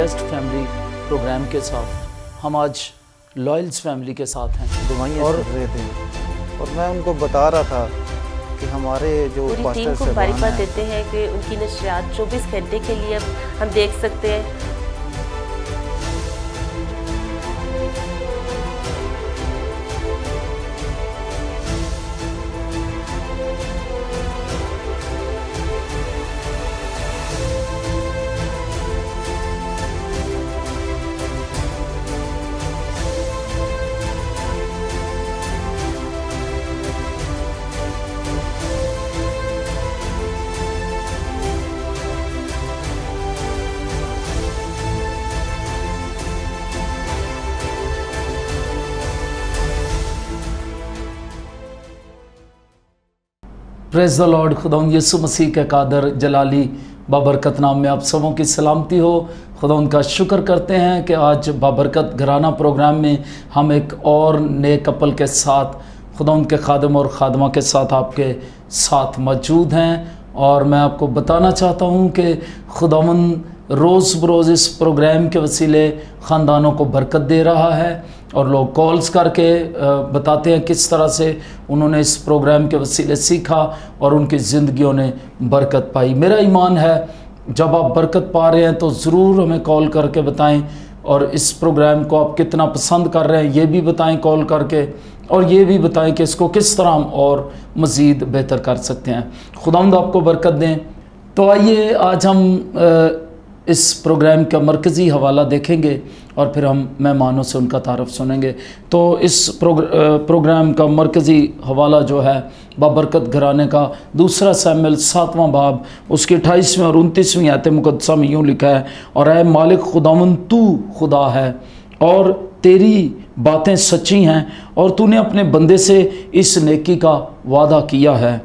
Best family programme के साथ हम आज लॉयल्स फैमिली के साथ हैं। दुआएं कर रहे थे और मैं उनको बता रहा था कि हमारे जो पूरी टीम को मुबारकबाद देते हैं कि उनकी नशरियात 24 घंटे के लिए हम देख सकते हैं। Praise the Lord. खुदावंद यीशु मसीह के कादर जलाली बाबरकत नाम में आप सबों की सलामती हो। खुदावंद का शुक्र करते हैं कि आज बाबरकत घराना प्रोग्राम में हम एक और नए कपल के साथ खुदावंद के खादम और खादमा के साथ आपके साथ मौजूद हैं। और मैं आपको बताना चाहता हूं कि खुदावंद रोज़ बरोज़ इस प्रोग्राम के वसीले ख़ानदानों को बरकत दे रहा है और लोग कॉल्स करके बताते हैं किस तरह से उन्होंने इस प्रोग्राम के वसीले सीखा और उनकी ज़िंदगियों ने बरकत पाई। मेरा ईमान है जब आप बरकत पा रहे हैं तो ज़रूर हमें कॉल करके बताएं और इस प्रोग्राम को आप कितना पसंद कर रहे हैं ये भी बताएं कॉल करके, और ये भी बताएं कि इसको किस तरह हम और मज़ीद बेहतर कर सकते हैं। खुदावंद आपको बरकत दें। तो आइए आज हम इस प्रोग्राम का मरकज़ी हवाला देखेंगे और फिर हम मेहमानों से उनका तारफ़ सुनेंगे। तो इस प्रोग्राम का मरकज़ी हवाला जो है बाबरकत घराने का 2 शमूएल 7वां बाब उसकी 28वीं और 29वीं आयत मुक़द्दसा में यूँ लिखा है, और ऐ मालिक खुदावंद तू खुदा है और तेरी बातें सच्ची हैं और तूने अपने बंदे से इस नेकी का वादा किया है।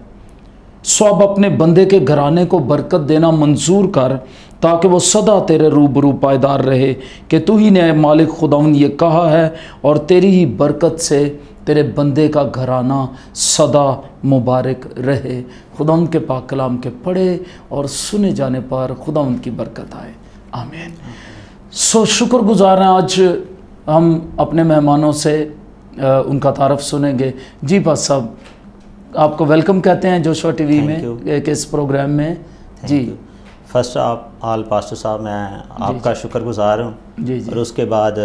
सो अब अपने बंदे के घराने को बरकत देना मंजूर कर ताकि वो सदा तेरे रूबरू पायदार रहे कि तू ही ने मालिक खुदावंद ये कहा है, और तेरी ही बरकत से तेरे बंदे का घराना सदा मुबारक रहे। खुदावंद के पाक कलाम के पढ़े और सुने जाने पर खुदावंद की बरकत आए। आमीन। सो शुक्रगुजार हैं। आज हम अपने मेहमानों से उनका तारफ़ सुनेंगे। जी पास साहब, आपको वेलकम कहते हैं जोशुआ टीवी में एक इस प्रोग्राम में। जी फर्स्ट आप आल पास्टर साहब, मैं आपका शुक्रगुजार हूँ और उसके बाद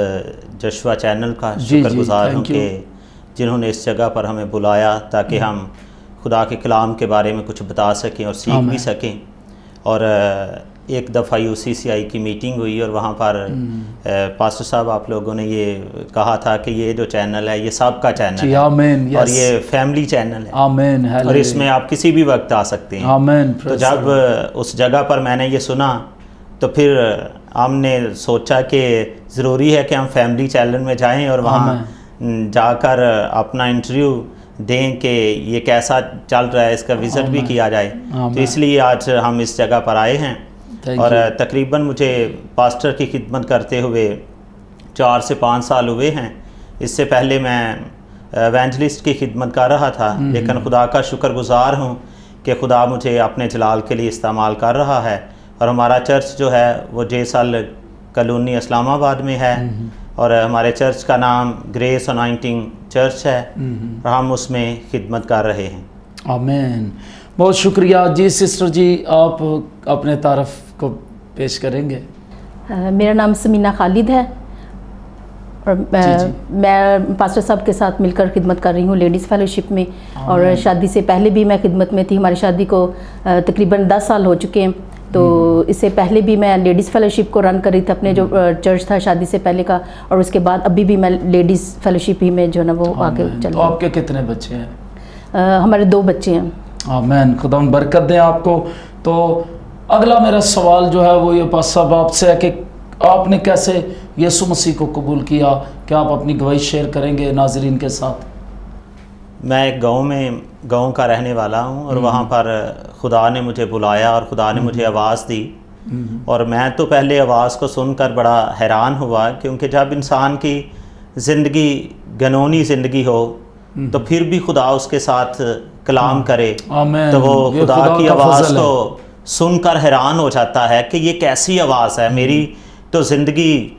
जोशुआ चैनल का शुक्रगुजार हूँ कि जिन्होंने इस जगह पर हमें बुलाया ताकि हम खुदा के कलाम के बारे में कुछ बता सकें और सीख भी सकें। और एक दफ़ा UCCI की मीटिंग हुई और वहाँ पर पास्टर साहब आप लोगों ने ये कहा था कि ये जो चैनल है ये सबका चैनल है। आमीन। और ये फैमिली चैनल है। आमीन। और इसमें आप किसी भी वक्त आ सकते हैं। आमीन। तो जब उस जगह पर मैंने ये सुना तो फिर हमने सोचा कि ज़रूरी है कि हम फैमिली चैनल में जाएं और वहाँ जाकर अपना इंटरव्यू दें कि ये कैसा चल रहा है, इसका विज़िट भी किया जाए। तो इसलिए आज हम इस जगह पर आए हैं। और तकरीबन मुझे पास्टर की खिदमत करते हुए 4 से 5 साल हुए हैं। इससे पहले मैं एवेंजलिस्ट की खिदमत कर रहा था, लेकिन खुदा का शुक्रगुजार हूँ कि खुदा मुझे अपने जलाल के लिए इस्तेमाल कर रहा है। और हमारा चर्च जो है वो जेसल कॉलोनी इस्लामाबाद में है और हमारे चर्च का नाम ग्रेस अनॉइंटिंग चर्च है और हम उसमें खिदमत कर रहे हैं। आमीन। बहुत शुक्रिया। जी सिस्टर जी, आप अपने तारफ़ को पेश करेंगे। मेरा नाम समीना खालिद है और मैं पास्टर साहब के साथ मिलकर खिदमत कर रही हूँ लेडीज़ फेलोशिप में। और शादी से पहले भी मैं खिदमत में थी। हमारी शादी को तकरीबन 10 साल हो चुके हैं। तो इससे पहले भी मैं लेडीज़ फेलोशिप को रन कर रही थी, अपने जो चर्च था शादी से पहले का, और उसके बाद अभी भी मैं लेडीज़ फेलोशिप ही में जो ना वो आगे चल। तो आपके कितने बच्चे हैं? हमारे 2 बच्चे हैं। आमीन। खुदा बरकत दें आपको। तो अगला मेरा सवाल जो है वो ये पास साहब आपसे है कि आपने कैसे यीशु मसीह को कबूल किया? क्या आप अपनी गवाही शेयर करेंगे नाजरीन के साथ? मैं एक गाँव का रहने वाला हूँ और वहाँ पर खुदा ने मुझे बुलाया और खुदा ने मुझे आवाज़ दी। और मैं तो पहले आवाज़ को सुनकर बड़ा हैरान हुआ, क्योंकि जब इंसान की ज़िंदगी घनौनी ज़िंदगी हो तो फिर भी खुदा उसके साथ कलाम करे तो वो खुदा की आवाज़ को सुनकर हैरान हो जाता है कि ये कैसी आवाज़ है। मेरी तो ज़िंदगी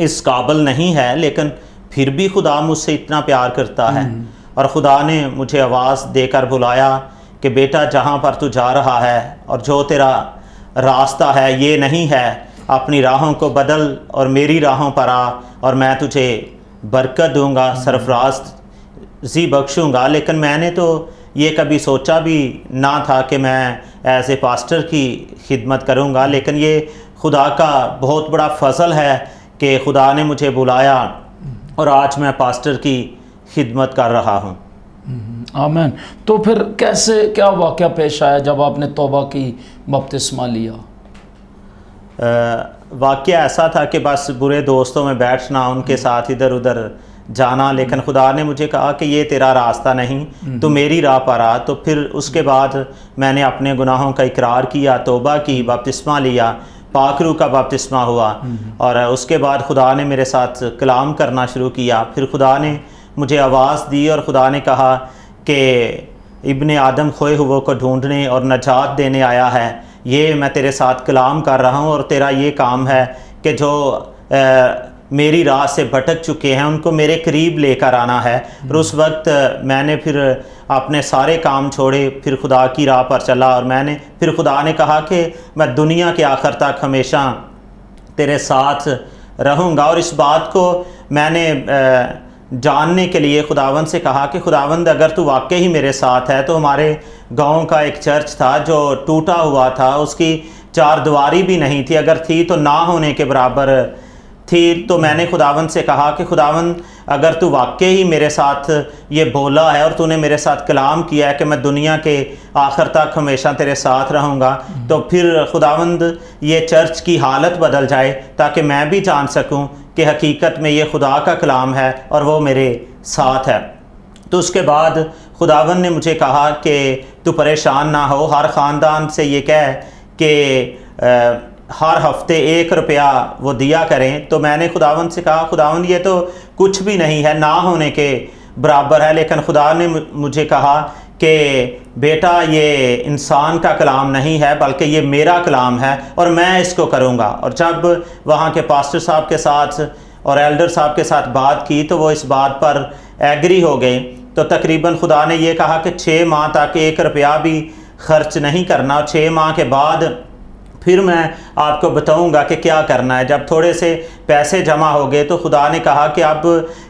इस काबिल नहीं है, लेकिन फिर भी खुदा मुझसे इतना प्यार करता है। और खुदा ने मुझे आवाज़ देकर बुलाया कि बेटा जहाँ पर तू जा रहा है और जो तेरा रास्ता है ये नहीं है, अपनी राहों को बदल और मेरी राहों पर आ और मैं तुझे बरकत दूंगा, सरफराजी बख्शूँगा। लेकिन मैंने तो ये कभी सोचा भी ना था कि मैं एज ए पास्टर की खिदमत करूँगा, लेकिन ये खुदा का बहुत बड़ा फ़ज़ल है कि खुदा ने मुझे बुलाया और आज मैं पास्टर की खिदमत कर रहा हूँ। आमीन। तो फिर कैसे क्या वाक़या पेश आया जब आपने तौबा की, बपतिस्मा लिया? वाक़या ऐसा था कि बस बुरे दोस्तों में बैठना, उनके साथ इधर उधर जाना, लेकिन खुदा ने मुझे कहा कि ये तेरा रास्ता नहीं, तो मेरी राह पर आ। तो फिर उसके बाद मैंने अपने गुनाहों का इकरार किया, तौबा की, बपतिस्मा लिया, पाक रूह का बपतिस्मा हुआ और उसके बाद खुदा ने मेरे साथ कलाम करना शुरू किया। फिर खुदा ने मुझे आवाज़ दी और खुदा ने कहा कि इब्ने आदम खोए हुए को ढूंढने और नजात देने आया है, ये मैं तेरे साथ कलाम कर रहा हूँ और तेरा ये काम है कि जो मेरी राह से भटक चुके हैं उनको मेरे करीब लेकर आना है। और उस वक्त मैंने फिर अपने सारे काम छोड़े, फिर खुदा की राह पर चला और फिर खुदा ने कहा कि मैं दुनिया के आखिर तक हमेशा तेरे साथ रहूँगा। और इस बात को मैंने जानने के लिए खुदावंद से कहा कि खुदावंद अगर तू वाकई ही मेरे साथ है, तो हमारे गांव का एक चर्च था जो टूटा हुआ था, उसकी चारदीवारी भी नहीं थी, अगर थी तो ना होने के बराबर थी। तो मैंने खुदावंद से कहा कि खुदावंद अगर तू वाकई ही मेरे साथ ये बोला है और तूने मेरे साथ कलाम किया है कि मैं दुनिया के आखिर तक हमेशा तेरे साथ रहूँगा, तो फिर खुदावंद ये चर्च की हालत बदल जाए ताकि मैं भी जान सकूँ कि हकीकत में ये खुदा का कलाम है और वो मेरे साथ है। तो उसके बाद खुदावंद ने मुझे कहा कि तू परेशान ना हो, हर ख़ानदान से ये कह कि हर हफ्ते 1 रुपया वो दिया करें। तो मैंने खुदावंद से कहा खुदावंद ये तो कुछ भी नहीं है, ना होने के बराबर है। लेकिन खुदा ने मुझे कहा कि बेटा ये इंसान का कलाम नहीं है बल्कि ये मेरा कलाम है और मैं इसको करूँगा। और जब वहाँ के पास्टर साहब के साथ और एल्डर साहब के साथ बात की तो वो इस बात पर एग्री हो गए। तो तकरीबन खुदा ने ये कहा कि 6 माह तक 1 रुपया भी खर्च नहीं करना, 6 माह के बाद फिर मैं आपको बताऊंगा कि क्या करना है। जब थोड़े से पैसे जमा हो गए तो खुदा ने कहा कि अब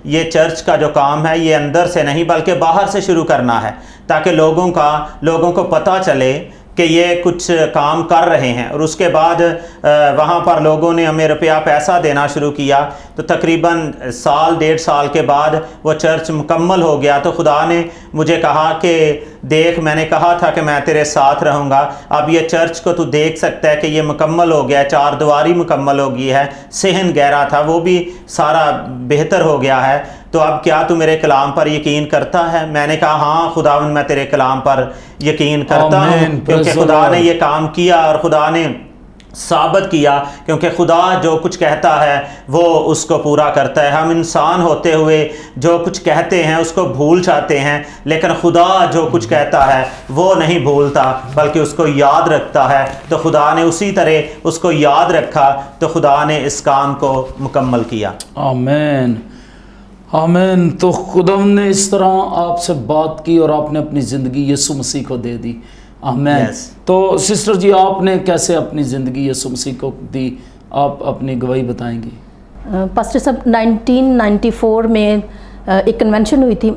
ये चर्च का जो काम है ये अंदर से नहीं बल्कि बाहर से शुरू करना है, ताकि लोगों को पता चले कि ये कुछ काम कर रहे हैं। और उसके बाद वहाँ पर लोगों ने हमें रुपया पैसा देना शुरू किया। तो तकरीबन 1.5 साल के बाद वो चर्च मुकम्मल हो गया। तो खुदा ने मुझे कहा कि देख, मैंने कहा था कि मैं तेरे साथ रहूँगा, अब ये चर्च को तू देख सकता है कि ये मुकम्मल हो गया है, चारदीवारी मुकम्मल हो गई है, सहन गहरा था वो भी सारा बेहतर हो गया है। तो अब क्या तू मेरे कलाम पर यकीन करता है? मैंने कहा हाँ खुदावंद मैं तेरे कलाम पर यकीन करता हूँ, क्योंकि खुदा ने ये काम किया और खुदा ने साबित किया, क्योंकि खुदा जो कुछ कहता है वो उसको पूरा करता है। हम इंसान होते हुए जो कुछ कहते हैं उसको भूल जाते हैं, लेकिन खुदा जो कुछ कहता है वो नहीं भूलता बल्कि उसको याद रखता है। तो खुदा ने उसी तरह उसको याद रखा, तो खुदा ने इस काम को मुकम्मल किया। आमीन आमीन। तो खुदा ने इस तरह आपसे बात की और आपने अपनी ज़िंदगी यीशु मसीह को दे दी। आमीन। तो सिस्टर जी आपने कैसे अपनी ज़िंदगी यीशु मसीह को दी, आप अपनी गवाही बताएंगी? पास्टर साहब 1994 में एक कन्वेंशन हुई थी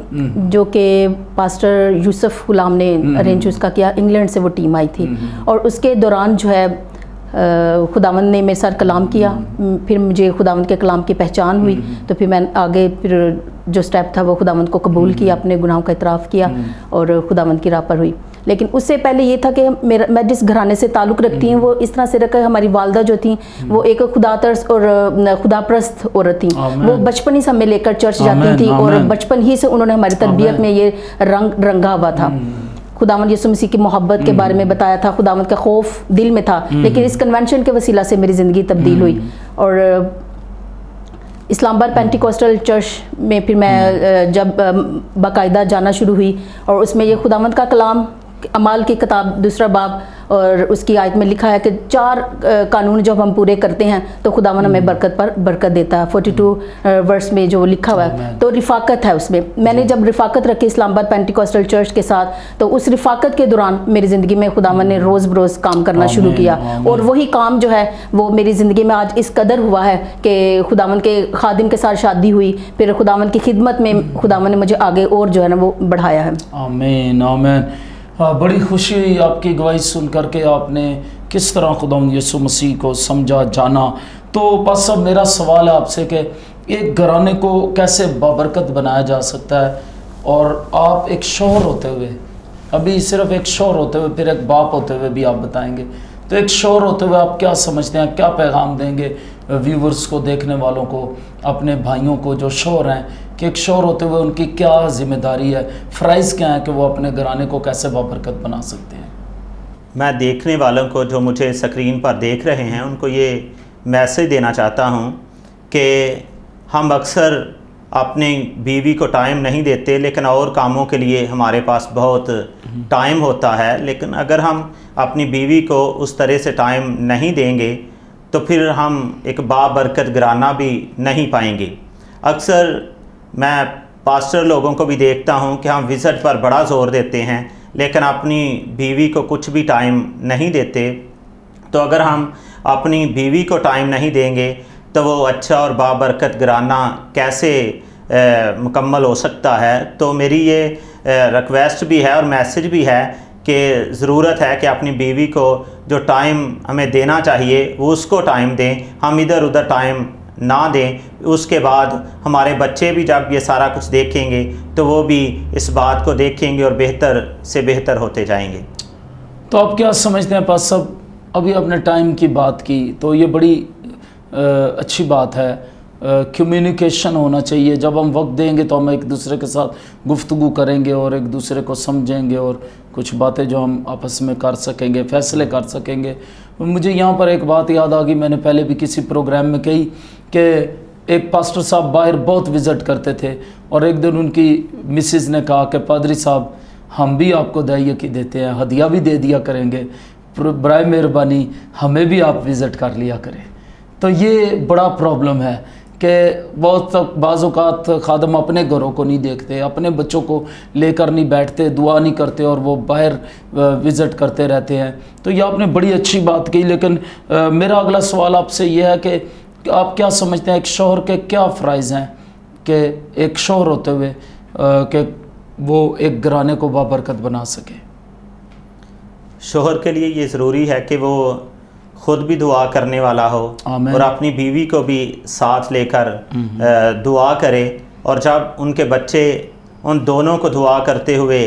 जो कि पास्टर यूसुफ गुलाम ने अरेंज उसका किया, इंग्लैंड से वो टीम आई थी। और उसके दौरान जो है खुदावंद ने मेरे साथ कलाम किया, फिर मुझे खुदावंद के कलाम की पहचान हुई। तो फिर मैं आगे फिर जो स्टेप था वो खुदावंद को कबूल किया, अपने गुनाहों का इतराफ़ किया और खुदावंद की राह पर हुई। लेकिन उससे पहले ये था कि मैं जिस घराने से ताल्लुक़ रखती हूँ वो इस तरह से रखा, हमारी वालदा जो थी वो एक खुदातरस और खुदाप्रस्त औरत थी। वो बचपन ही से हमें लेकर चर्च जाती थी और बचपन ही से उन्होंने हमारी तरबियत में ये रंगा हुआ था। खुदावंद यीशु मसीह की मोहब्बत के बारे में बताया था, खुदावंद का खौफ दिल में था। लेकिन इस कन्वेंशन के वसीला से मेरी ज़िंदगी तब्दील हुई और इस्लामाबाद पेंटिकोस्टल चर्च में फिर मैं जब बाकायदा जाना शुरू हुई और उसमें ये खुदावंद का कलाम अमाल की किताब 2 बाब और उसकी आयत में लिखा है कि 4 कानून जब हम पूरे करते हैं तो खुदावन हमें बरकत पर बरकत देता है। 42 वर्स में जो लिखा हुआ है, तो रिफाकत है उसमें। मैंने जब रिफाकत रखी इस्लामाबाद पेंटिकॉस्टल चर्च के साथ, तो उस रिफाकत के दौरान मेरी ज़िंदगी में खुदावन ने रोज़ बरोज़ काम करना शुरू किया, और वही काम जो है वो मेरी ज़िंदगी में आज इस कदर हुआ है कि खुदावन के खादिम के साथ शादी हुई, फिर खुदावन की खिदमत में खुदावन ने मुझे आगे और जो है ना वो बढ़ाया है। आमीन आमीन। बड़ी खुशी हुई आपकी गवाही सुन करके, आपने किस तरह खुदावंद यीशु मसीह को समझा जाना। तो पास साहब, मेरा सवाल है आपसे कि एक घराने को कैसे बाबरकत बनाया जा सकता है, और आप एक शौहर होते हुए, अभी सिर्फ एक शौहर होते हुए, फिर एक बाप होते हुए भी आप बताएंगे, तो एक शौहर होते हुए आप क्या समझते हैं, क्या पैगाम देंगे व्यूवर्स को, देखने वालों को, अपने भाइयों को जो शौहर हैं, कि एक शौहर होते हुए उनकी क्या जिम्मेदारी है, फ़राइज़ क्या है कि वो अपने घराने को कैसे बाबरकत बना सकते हैं? मैं देखने वालों को, जो मुझे स्क्रीन पर देख रहे हैं, उनको ये मैसेज देना चाहता हूँ कि हम अक्सर अपनी बीवी को टाइम नहीं देते, लेकिन और कामों के लिए हमारे पास बहुत टाइम होता है। लेकिन अगर हम अपनी बीवी को उस तरह से टाइम नहीं देंगे तो फिर हम एक बाबरकत घराना भी नहीं पाएंगे। अक्सर मैं पास्टर लोगों को भी देखता हूं कि हम विज़िट पर बड़ा ज़ोर देते हैं, लेकिन अपनी बीवी को कुछ भी टाइम नहीं देते। तो अगर हम अपनी बीवी को टाइम नहीं देंगे तो वो अच्छा और बाबरकत घराना कैसे मुकम्मल हो सकता है। तो मेरी ये रिक्वेस्ट भी है और मैसेज भी है कि ज़रूरत है कि अपनी बीवी को जो टाइम हमें देना चाहिए वो उसको टाइम दें, हम इधर उधर टाइम ना दें। उसके बाद हमारे बच्चे भी जब ये सारा कुछ देखेंगे तो वो भी इस बात को देखेंगे और बेहतर से बेहतर होते जाएंगे। तो आप क्या समझते हैं पास साहब, अभी आपने टाइम की बात की, तो ये बड़ी अच्छी बात है। कम्युनिकेशन होना चाहिए। जब हम वक्त देंगे तो हम एक दूसरे के साथ गुफ्तगू करेंगे और एक दूसरे को समझेंगे, और कुछ बातें जो हम आपस में कर सकेंगे, फ़ैसले कर सकेंगे। मुझे यहाँ पर एक बात याद आ गई, मैंने पहले भी किसी प्रोग्राम में कही कि एक पास्टर साहब बाहर बहुत विज़िट करते थे, और एक दिन उनकी मिसेज़ ने कहा कि पादरी साहब, हम भी आपको दाइया की देते हैं, हदिया भी दे दिया करेंगे, बराए मेहरबानी हमें भी आप विज़िट कर लिया करें। तो ये बड़ा प्रॉब्लम है कि बहुत तक बाज़-औक़ात खादम अपने घरों को नहीं देखते, अपने बच्चों को लेकर नहीं बैठते, दुआ नहीं करते, और वो बाहर विज़िट करते रहते हैं। तो ये आपने बड़ी अच्छी बात की, लेकिन मेरा अगला सवाल आपसे ये है कि आप क्या समझते हैं एक शौहर के क्या फ़राइज़ हैं कि एक शौहर होते हुए कि वो एक घराने को बाबरकत बना सके? शौहर के लिए ये ज़रूरी है कि वो ख़ुद भी दुआ करने वाला हो और अपनी बीवी को भी साथ लेकर दुआ करे, और जब उनके बच्चे उन दोनों को दुआ करते हुए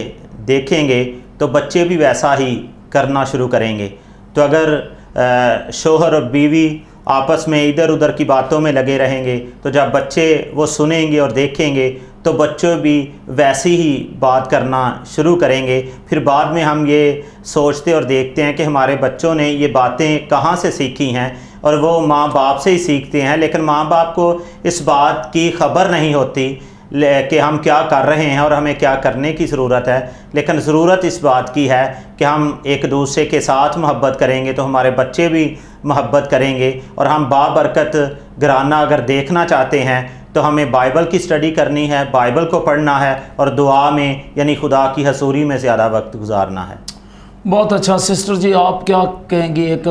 देखेंगे तो बच्चे भी वैसा ही करना शुरू करेंगे। तो अगर शौहर और बीवी आपस में इधर उधर की बातों में लगे रहेंगे तो जब बच्चे वो सुनेंगे और देखेंगे तो बच्चों भी वैसी ही बात करना शुरू करेंगे। फिर बाद में हम ये सोचते और देखते हैं कि हमारे बच्चों ने ये बातें कहाँ से सीखी हैं, और वो माँ बाप से ही सीखते हैं, लेकिन माँ बाप को इस बात की खबर नहीं होती कि हम क्या कर रहे हैं और हमें क्या करने की ज़रूरत है। लेकिन ज़रूरत इस बात की है कि हम एक दूसरे के साथ मोहब्बत करेंगे तो हमारे बच्चे भी मोहब्बत करेंगे। और हम बाबरकत घराना अगर देखना चाहते हैं तो हमें बाइबल की स्टडी करनी है, बाइबल को पढ़ना है, और दुआ में यानी खुदा की हसूरी में ज़्यादा वक्त गुजारना है। बहुत अच्छा। सिस्टर जी, आप क्या कहेंगी एक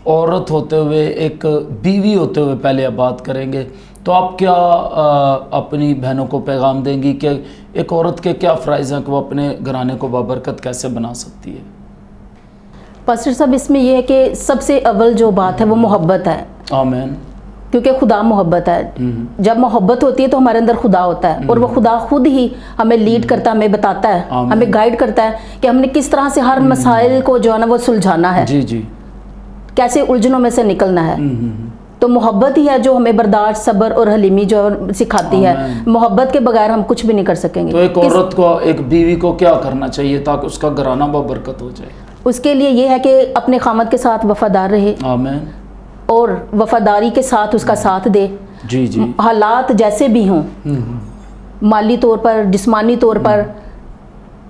औरत होते हुए, एक बीवी होते हुए, पहले आप बात करेंगे, तो आप क्या अपनी बहनों को पैगाम देंगी कि एक औरत के क्या फ़राइज़ हैं कि वो अपने घराने को बाबरकत कैसे बना सकती है? पास्टर साहब, इसमें यह है कि सबसे अव्वल जो बात है वो मोहब्बत है। आमीन। क्योंकि खुदा मोहब्बत है। जब मोहब्बत होती है तो हमारे अंदर खुदा होता है, और वो खुदा खुद ही हमें लीड करता है, हमें बताता है, हमें गाइड करता है कि हमने किस तरह से हर मसाइल को जो है ना वो सुलझाना है, जी जी, कैसे उलझनों में से निकलना है। तो मोहब्बत ही है जो हमें बर्दाश्त, सब्र और हलीमी जो सिखाती है। मोहब्बत के बगैर हम कुछ भी नहीं कर सकेंगे। तो एक औरत को, एक बीवी को क्या करना चाहिए ताकि उसका घराना बाबरकत हो जाए? उसके लिए ये है कि अपने खामद के साथ वफादार रहे, आमीन, और वफादारी के साथ उसका साथ दे। जी जी। हालात जैसे भी हों, माली तौर पर, जिस्मानी तौर पर,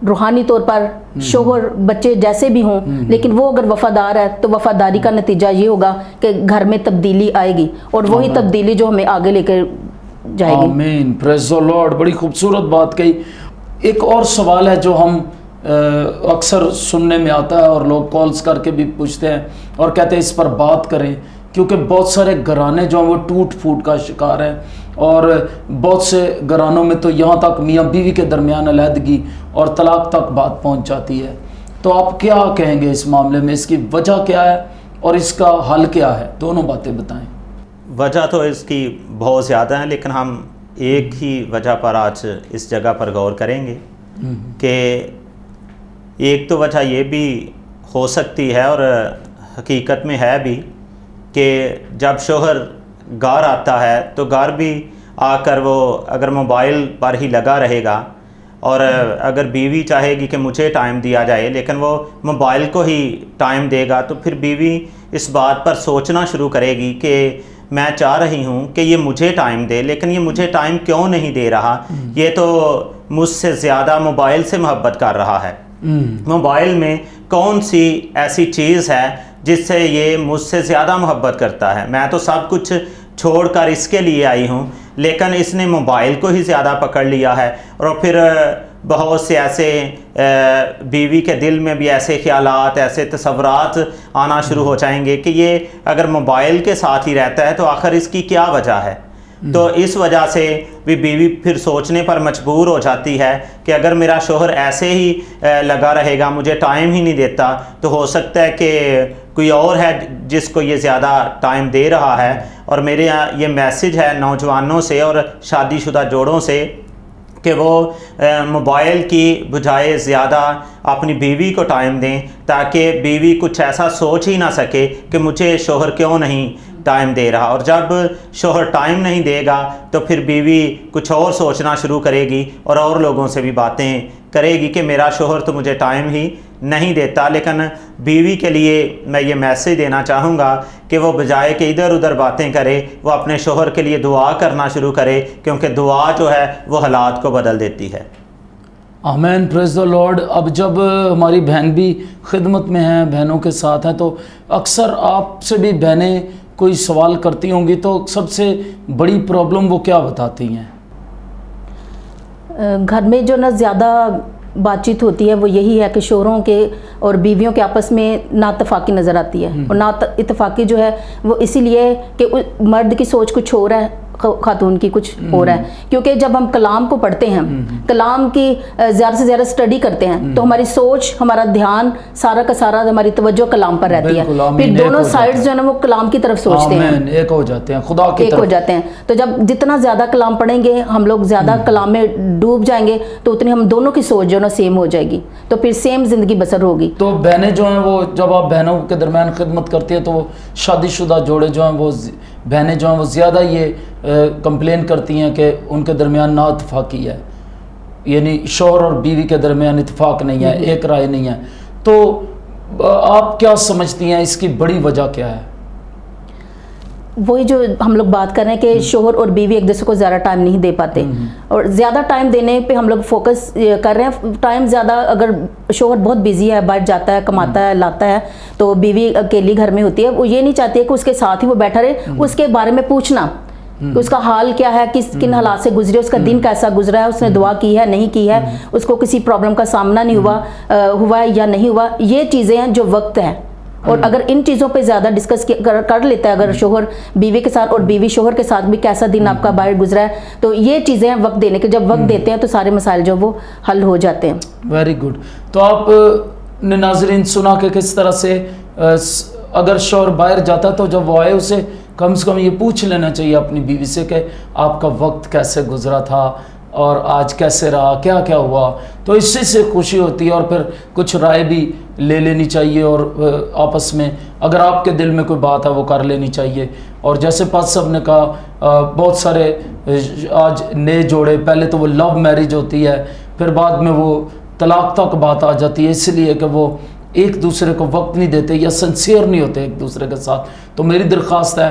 रूहानी तौर पर शोहर बच्चे जैसे भी हों, लेकिन वो अगर वफादार है तो वफादारी का नतीजा ये होगा कि घर में तब्दीली आएगी और वही तब्दीली जो हमें आगे लेकर जाएगी। आमीन, प्रेज़ द लॉर्ड। बड़ी खूबसूरत बात कही। एक और सवाल है जो हम अक्सर सुनने में आता है और लोग कॉल्स करके भी पूछते हैं और कहते हैं इस पर बात करें, क्योंकि बहुत सारे घराने जो हैं वो टूट फूट का शिकार हैं और बहुत से घरानों में तो यहाँ तक मियाँ बीवी के दरमियान अलहदगी और तलाक तक बात पहुँच जाती है। तो आप क्या कहेंगे इस मामले में, इसकी वजह क्या है और इसका हल क्या है? दोनों बातें बताएं। वजह तो इसकी बहुत ज़्यादा है, लेकिन हम एक ही वजह पर आज इस जगह पर गौर करेंगे कि एक तो वजह ये भी हो सकती है और हकीकत में है भी कि जब शोहर घर आता है तो घर भी आकर वो अगर मोबाइल पर ही लगा रहेगा और अगर बीवी चाहेगी कि मुझे टाइम दिया जाए लेकिन वो मोबाइल को ही टाइम देगा, तो फिर बीवी इस बात पर सोचना शुरू करेगी कि मैं चाह रही हूँ कि ये मुझे टाइम दे, लेकिन ये मुझे टाइम क्यों नहीं दे रहा, ये तो मुझसे ज़्यादा मोबाइल से मोहब्बत कर रहा है। मोबाइल में कौन सी ऐसी चीज़ है जिससे ये मुझसे ज़्यादा मोहब्बत करता है? मैं तो सब कुछ छोड़कर इसके लिए आई हूँ, लेकिन इसने मोबाइल को ही ज़्यादा पकड़ लिया है। और फिर बहुत से ऐसे बीवी के दिल में भी ऐसे ख्यालात, ऐसे तसव्वुरात आना शुरू हो जाएंगे कि ये अगर मोबाइल के साथ ही रहता है तो आखिर इसकी क्या वजह है। तो इस वजह से भी बीवी फिर सोचने पर मजबूर हो जाती है कि अगर मेरा शोहर ऐसे ही लगा रहेगा, मुझे टाइम ही नहीं देता, तो हो सकता है कि कोई और है जिसको ये ज़्यादा टाइम दे रहा है। और मेरे यहाँ ये मैसेज है नौजवानों से और शादीशुदा जोड़ों से कि वो मोबाइल की बजाय ज़्यादा अपनी बीवी को टाइम दें, ताकि बीवी कुछ ऐसा सोच ही ना सके कि मुझे शोहर क्यों नहीं टाइम दे रहा। और जब शोहर टाइम नहीं देगा तो फिर बीवी कुछ और सोचना शुरू करेगी और लोगों से भी बातें करेगी कि मेरा शोहर तो मुझे टाइम ही नहीं देता। लेकिन बीवी के लिए मैं ये मैसेज देना चाहूँगा कि वो बजाय कि इधर उधर बातें करे, वो अपने शोहर के लिए दुआ करना शुरू करे, क्योंकि दुआ जो है वो हालात को बदल देती है। आमीन, प्रेज़ द लॉर्ड। अब जब हमारी बहन भी खिदमत में हैं, बहनों के साथ हैं, तो अक्सर आपसे भी बहनें कोई सवाल करती होंगी, तो सबसे बड़ी प्रॉब्लम वो क्या बताती हैं? घर में जो ना ज़्यादा बातचीत होती है वो यही है कि शोहरों के और बीवियों के आपस में नाइतफाकी नज़र आती है। और नाइतफाकी जो है वो इसीलिए कि मर्द की सोच कुछ और है, खातून की कुछ हो रहा है। क्योंकि जब हम कलाम को पढ़ते हैं, कलाम की ज़्यादा से ज़्यादा स्टडी करते हैं, तो हमारी सोच, हमारा ध्यान, सारा का सारा हमारी तवज्जो कलाम पर रहती है। फिर दोनों साइड्स जो है ना वो कलाम की तरफ सोचते हैं, एक हो जाते हैं, खुदा की एक हो जाते हैं। तो जब जितना ज़्यादा कलाम पढ़ेंगे, हम लोग ज़्यादा कलाम में डूब जाएंगे, तो उतनी हम दोनों की सोच जो है ना सेम हो जाएगी, तो फिर सेम ज़िंदगी बसर होगी। तो बहनें जो हैं वो, जब आप बहनों के दरमियान खिदमत करती है, तो वो शादीशुदा जोड़े जो हैं वो, बहनें जो हैं वो ज़्यादा ये कंप्लेन करती हैं कि उनके दरमियान ना इत्तेफाकी है, यानी शोहर और बीवी के दरमियान इत्तेफाक नहीं है, एक राय नहीं है। तो आप क्या समझती हैं इसकी बड़ी वजह क्या है? वही जो हम लोग बात कर रहे हैं कि शोहर और बीवी एक दूसरे को ज़्यादा टाइम नहीं दे पाते, और ज़्यादा टाइम देने पे हम लोग फोकस कर रहे हैं। टाइम ज़्यादा, अगर शोहर बहुत बिजी है, बाहर जाता है, कमाता है, लाता है, तो बीवी अकेली घर में होती है। वो ये नहीं चाहती है कि उसके साथ ही वो बैठा रहे, उसके बारे में पूछना कि उसका हाल क्या है, किन हालात से गुजरे, उसका दिन कैसा गुजरा है, उसने दुआ की है नहीं की है, उसको किसी प्रॉब्लम का सामना नहीं हुआ या नहीं हुआ। ये चीज़ें हैं जो वक्त है। और अगर इन चीज़ों पे ज़्यादा डिस्कस कर लेता है, अगर शोहर बीवी के साथ और बीवी शोहर के साथ भी कैसा दिन आपका बाहर गुजरा है, तो ये चीज़ें हैं वक्त देने के। जब वक्त देते हैं तो सारे मसाइल जो वो हल हो जाते हैं। Very good. तो आप ने नाज़रीन सुना कि किस तरह से अगर शोहर बाहर जाता है तो जब वो आए उसे कम से कम ये पूछ लेना चाहिए अपनी बीवी से कि आपका वक्त कैसे गुजरा था और आज कैसे रहा, क्या क्या हुआ। तो इससे से खुशी होती है और फिर कुछ राय भी ले लेनी चाहिए और आपस में अगर आपके दिल में कोई बात है वो कर लेनी चाहिए। और जैसे पास साहब ने कहा, बहुत सारे आज नए जोड़े, पहले तो वो लव मैरिज होती है, फिर बाद में वो तलाक तक बात आ जाती है, इसलिए कि वो एक दूसरे को वक्त नहीं देते या सिंसियर नहीं होते एक दूसरे के साथ। तो मेरी दरख्वास्त है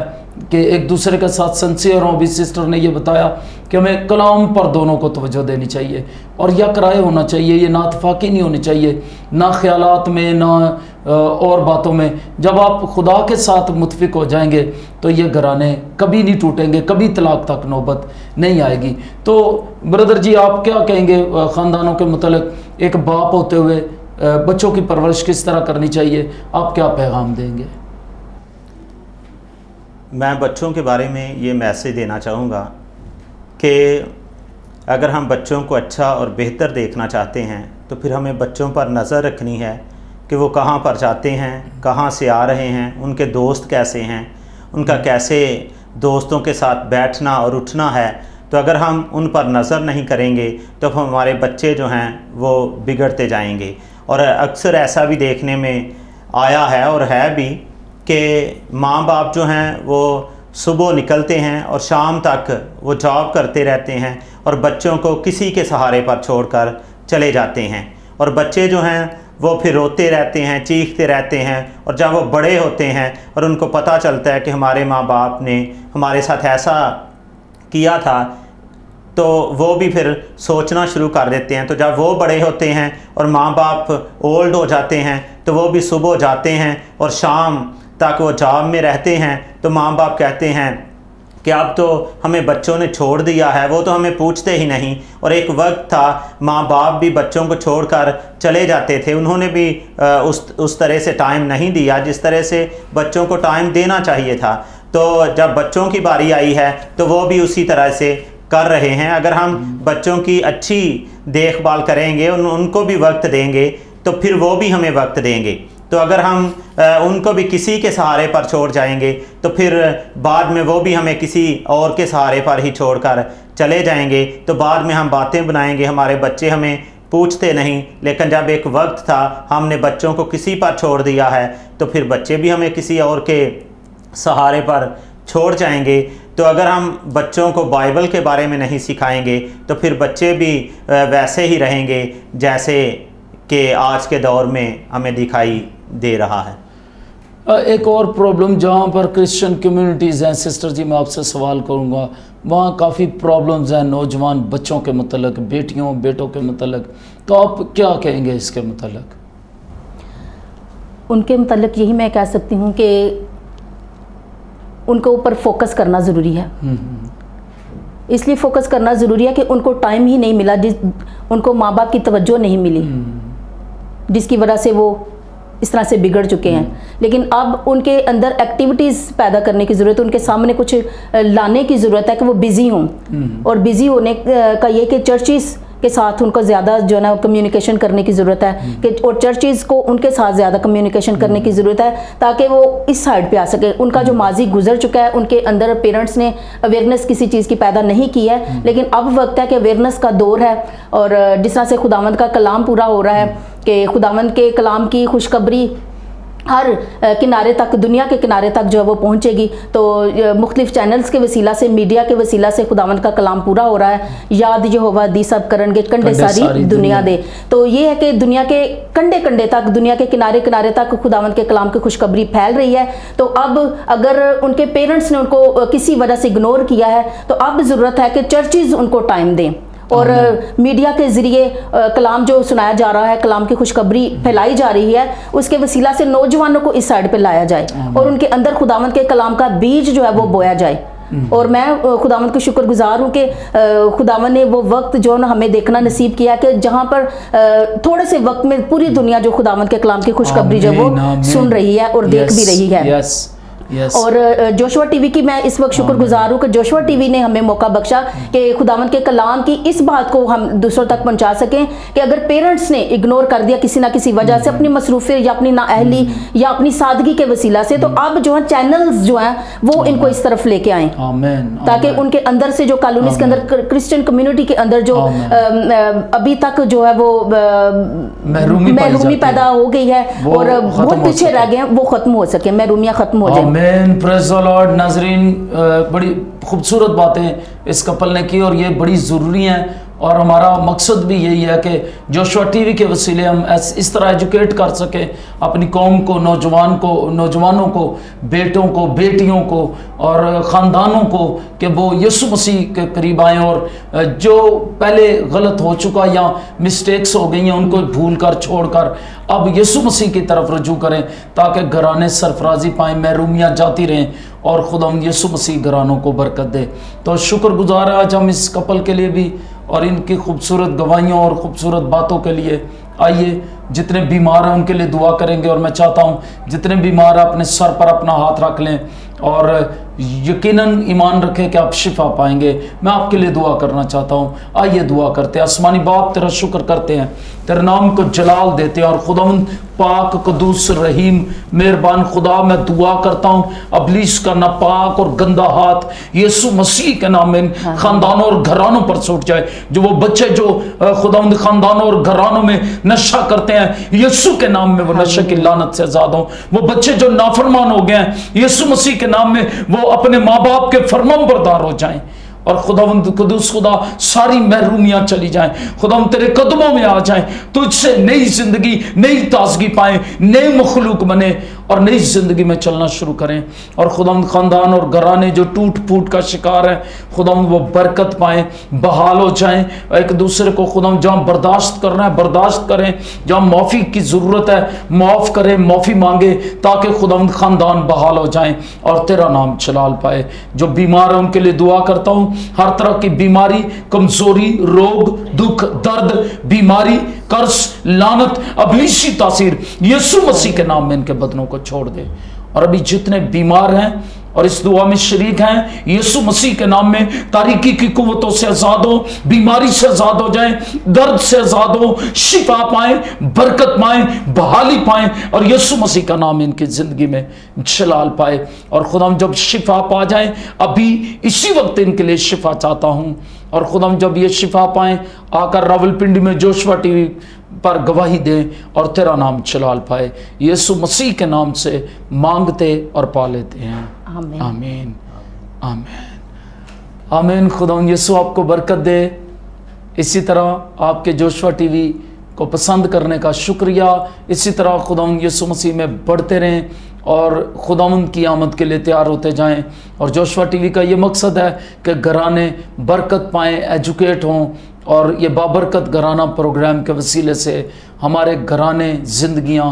कि एक दूसरे के साथ सिंसियर हों। अभी सिस्टर ने ये बताया कि हमें कलाम पर दोनों को तवज्जो देनी चाहिए और यकराय होना चाहिए, ये नातफाकी नहीं होनी चाहिए, ना ख्यालात में ना और बातों में। जब आप खुदा के साथ मुतफिक हो जाएंगे तो ये घराने कभी नहीं टूटेंगे, कभी तलाक तक नौबत नहीं आएगी। तो ब्रदर जी, आप क्या कहेंगे ख़ानदानों के मतलब, एक बाप होते हुए बच्चों की परवरिश किस तरह करनी चाहिए, आप क्या पैगाम देंगे? मैं बच्चों के बारे में ये मैसेज देना चाहूँगा कि अगर हम बच्चों को अच्छा और बेहतर देखना चाहते हैं तो फिर हमें बच्चों पर नज़र रखनी है कि वो कहाँ पर जाते हैं, कहाँ से आ रहे हैं, उनके दोस्त कैसे हैं, उनका कैसे दोस्तों के साथ बैठना और उठना है। तो अगर हम उन पर नज़र नहीं करेंगे तो हमारे बच्चे जो हैं वो बिगड़ते जाएंगे। और अक्सर ऐसा भी देखने में आया है और है भी कि माँ बाप जो हैं वो सुबह निकलते हैं और शाम तक वो जॉब करते रहते हैं और बच्चों को किसी के सहारे पर छोड़कर चले जाते हैं, और बच्चे जो हैं वो फिर रोते रहते हैं, चीखते रहते हैं। और जब वो बड़े होते हैं और उनको पता चलता है कि हमारे माँ बाप ने हमारे साथ ऐसा किया था, तो वो भी फिर सोचना शुरू कर देते हैं। तो जब वो बड़े होते हैं और माँ बाप ओल्ड हो जाते हैं तो वो भी सुबह जाते हैं और शाम तक वो जॉब में रहते हैं। तो माँ बाप कहते हैं कि अब तो हमें बच्चों ने छोड़ दिया है, वो तो हमें पूछते ही नहीं। और एक वक्त था माँ बाप भी बच्चों को छोड़कर चले जाते थे, उन्होंने भी उस तरह से टाइम नहीं दिया जिस तरह से बच्चों को टाइम देना चाहिए था। तो जब बच्चों की बारी आई है तो वो भी उसी तरह से कर रहे हैं। अगर हम बच्चों की अच्छी देखभाल करेंगे, उनको भी वक्त देंगे, तो फिर वो भी हमें वक्त देंगे। तो अगर हम उनको भी किसी के सहारे पर छोड़ जाएंगे तो फिर बाद में वो भी हमें किसी और के सहारे पर ही छोड़कर चले जाएंगे। तो बाद में हम बातें बनाएंगे, हमारे बच्चे हमें पूछते नहीं। लेकिन जब एक वक्त था हमने बच्चों को किसी पर छोड़ दिया है तो फिर बच्चे भी हमें किसी और के सहारे पर छोड़ जाएंगे। तो अगर हम बच्चों को बाइबल के बारे में नहीं सिखाएंगे तो फिर बच्चे भी वैसे ही रहेंगे जैसे कि आज के दौर में हमें दिखाई दे रहा है। एक और प्रॉब्लम जहाँ पर क्रिश्चियन कम्युनिटीज़ हैं, सिस्टर जी मैं आपसे सवाल करूँगा, वहाँ काफ़ी प्रॉब्लम्स हैं नौजवान बच्चों के मतलब, बेटियों बेटों के मतलब, तो आप क्या कहेंगे इसके मतलब? उनके मतलब यही मैं कह सकती हूँ कि उनके ऊपर फोकस करना ज़रूरी है। इसलिए फोकस करना ज़रूरी है कि उनको टाइम ही नहीं मिला, उनको माँ बाप की तवज्जो नहीं मिली, जिसकी वजह से वो इस तरह से बिगड़ चुके हैं। लेकिन अब उनके अंदर एक्टिविटीज़ पैदा करने की ज़रूरत है, उनके सामने कुछ लाने की ज़रूरत है कि वो बिज़ी हों। और बिज़ी होने का ये कि चर्चिज़ के साथ उनको ज़्यादा जो है ना कम्युनिकेशन करने की ज़रूरत है कि, और चर्चिज़ को उनके साथ ज़्यादा कम्युनिकेशन करने की ज़रूरत है ताकि वो इस साइड पे आ सके। उनका जो माजी गुजर चुका है, उनके अंदर पेरेंट्स ने अवेयरनेस किसी चीज़ की पैदा नहीं की है, लेकिन अब वक्त है कि अवेयरनेस का दौर है। और जिस तरह से खुदावंद का कलाम पूरा हो रहा है कि खुदावंद के कलाम की खुशखबरी हर किनारे तक, दुनिया के किनारे तक जो है वो पहुंचेगी। तो मुख्तलिफ चैनल्स के वसीला से, मीडिया के वसीला से खुदावंद का कलाम पूरा हो रहा है। याद यहोवा दी सब करनगे कंडे सारी दुनिया दे। तो ये है कि दुनिया के कंडे कंडे तक, दुनिया के किनारे किनारे तक खुदावंद के कलाम की खुशखबरी फैल रही है। तो अब अगर उनके पेरेंट्स ने उनको किसी वजह से इग्नोर किया है तो अब ज़रूरत है कि चर्चिज़ उनको टाइम दें और मीडिया के ज़रिए कलाम जो सुनाया जा रहा है, कलाम की खुशखबरी फैलाई जा रही है, उसके वसीला से नौजवानों को इस साइड पे लाया जाए और उनके अंदर खुदावंद के कलाम का बीज जो है वो बोया जाए। और मैं खुदावंद की शुक्रगुजार हूँ कि खुदावंद ने वो वक्त जो ना हमें देखना नसीब किया कि जहाँ पर थोड़े से वक्त में पूरी दुनिया जो खुदावंद के कलाम की खुशखबरी जो वो सुन रही है और देख भी रही है। और जोशुआ टीवी की मैं इस वक्त शुक्रगुजार हूँ कि जोशुआ टीवी ने हमें मौका बख्शा कि खुदावंद के कलाम की इस बात को हम दूसरों तक पहुँचा सकें कि अगर पेरेंट्स ने इग्नोर कर दिया किसी ना किसी वजह से, अपनी मसरूफियत या अपनी नाअहली या अपनी सादगी के वसीला से, तो अब जो है चैनल्स जो हैं वो इनको इस तरफ लेके आएँ ताकि उनके अंदर से जो कॉलोनीज के अंदर, क्रिश्चियन कम्युनिटी के अंदर जो अभी तक जो है वो महरूमी पैदा हो गई है और बहुत पीछे रह गए हैं, वो खत्म हो सके, महरूमियाँ खत्म हो जाए। Praise the Lord. नाज़रीन, बड़ी खूबसूरत बातें इस कपल ने की और ये बड़ी ज़रूरी हैं और हमारा मकसद भी यही है कि जोशुआ टीवी के वसीले हम इस तरह एजुकेट कर सकें अपनी कौम को, नौजवानों को, बेटों को, बेटियों को और ख़ानदानों को, कि वो यीशु मसीह के करीब आएँ और जो पहले गलत हो चुका या मिस्टेक्स हो गई हैं उनको भूल कर, छोड़ कर अब यीशु मसीह की तरफ रुजू करें, ताकि घराने सरफराजी पाएँ, महरूमियाँ जाती रहें और खुदा यीशु मसीह घरानों को बरकत दे। तो शुक्रगुजार आज हम इस कपल के लिए भी और इनकी खूबसूरत गवाहियों और ख़ूबसूरत बातों के लिए। आइए जितने बीमार हैं उनके लिए दुआ करेंगे, और मैं चाहता हूं जितने बीमार अपने सर पर अपना हाथ रख लें और यकीनन ईमान रखें कि आप शिफा पाएंगे। मैं आपके लिए दुआ करना चाहता हूं। आइए दुआ करते हैं। आसमानी बाप तेरा शुक्र करते हैं, तेरे नाम को जलाल देते हैं, और खुदावंद पाक कदूस रहीम मेहरबान खुदा, मैं दुआ करता हूं अबलीस का नापाक और गंदा हाथ यीशु मसीह के नाम में खानदानों और घरानों पर छूट जाए। जो वो बच्चे जो खुदावंद खानदानों और घरानों में नशा करते हैं, यीशु के नाम में वो नशे की लानत से आजाद हों। वो बच्चे जो नाफरमान हो गए हैं, यीशु मसीह के नाम में वो अपने माँ बाप के फरमाबरदार हो जाएं, और खुदावंद कुदूस खुदा सारी महरूमियां चली जाएं, खुदावंद तेरे कदमों में आ जाएं, तुझसे नई जिंदगी, नई ताजगी पाएं, नए मखलूक बने और नई जिंदगी में चलना शुरू करें। और खुदावंद खानदान और घराने जो टूट फूट का शिकार है, खुदावंद वो बरकत पाएं, बहाल हो जाएं, एक दूसरे को खुदावंद जहाँ बर्दाश्त करना है बर्दाश्त करें, जहाँ माफ़ी की ज़रूरत है माफ़ करें, माफ़ी मांगे, ताकि खुदावंद खानदान बहाल हो जाएं और तेरा नाम चलाल पाए। जो बीमार है उनके लिए दुआ करता हूँ, हर तरह की बीमारी, कमजोरी, रोग, दुख, दर्द, बीमारी, कर्ज, लानत, अभिलीसी तासीर यीशु मसीह के नाम में इनके बदनों को छोड़ दे। और अभी जितने बीमार हैं और इस दुआ में शरीक हैं, यीशु मसीह के नाम में तारीकी की कुव्वतों से आजाद हो, बीमारी से आजाद हो जाएं, दर्द से आजाद हो, शिफा पाएं, बरकत पाएं, बहाली पाएं, और यीशु मसीह का नाम इनकी जिंदगी में जलाल पाए। और खुदा जब शिफा पा जाएं, अभी इसी वक्त इनके लिए शिफा चाहता हूं, और खुदा जब ये शिफा पाएं आकर रावलपिंडी में जोशुआ टीवी पर गवाही दें और तेरा नाम चलाल पाए। यीशु मसीह के नाम से मांगते और पा लेते हैं, आमीन आमीन आमीन आमीन। खुदा यीशु आपको बरकत दे। इसी तरह आपके जोशुआ टीवी को पसंद करने का शुक्रिया। इसी तरह खुदा यीशु मसीह में बढ़ते रहें और खुदावंद की आमद के लिए तैयार होते जाएं। और जोशुआ टीवी का ये मकसद है कि घराने बरकत पाएँ, एजुकेट हों, और ये बाबरकत घराना प्रोग्राम के वसीले से हमारे घराने ज़िंदगियां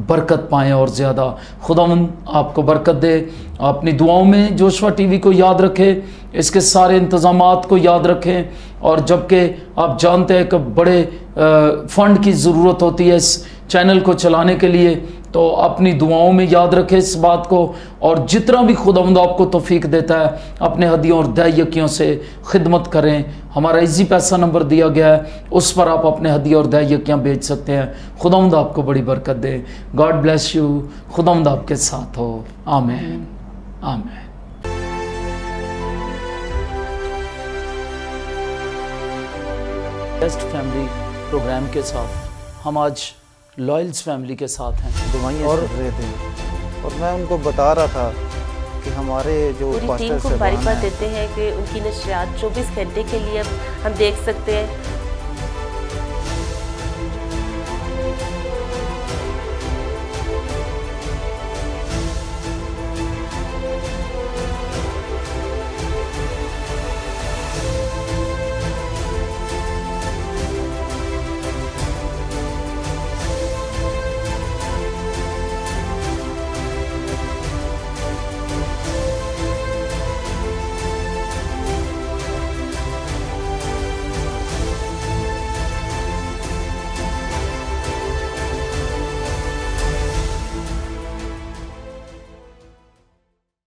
बरकत पाएँ और ज़्यादा। खुदावंद आपको बरकत दे। अपनी दुआओं में जोशुआ टीवी को याद रखें, इसके सारे इंतज़ामात को याद रखें, और जबकि आप जानते हैं कि बड़े फंड की ज़रूरत होती है इस चैनल को चलाने के लिए, तो अपनी दुआओं में याद रखें इस बात को। और जितना भी खुदावंद आपको तौफीक देता है, अपने हदियों और दयाकियों से खिदमत करें। हमारा इजी पैसा नंबर दिया गया है, उस पर आप अपने हदिया और दयाकियाँ भेज सकते हैं। खुदावंद आपको बड़ी बरकत दे। God bless you. खुदावंद आपके साथ हो। आमीन आमीन। बेस्ट फैमिली प्रोग्राम के साथ हम आज लॉयल्स फैमिली के साथ हैं। दुआएं कर रहे थे और मैं उनको बता रहा था कि हमारे जो पूरी टीम को बारी बात देते हैं कि उनकी नशरियात 24 घंटे के लिए अब हम देख सकते हैं।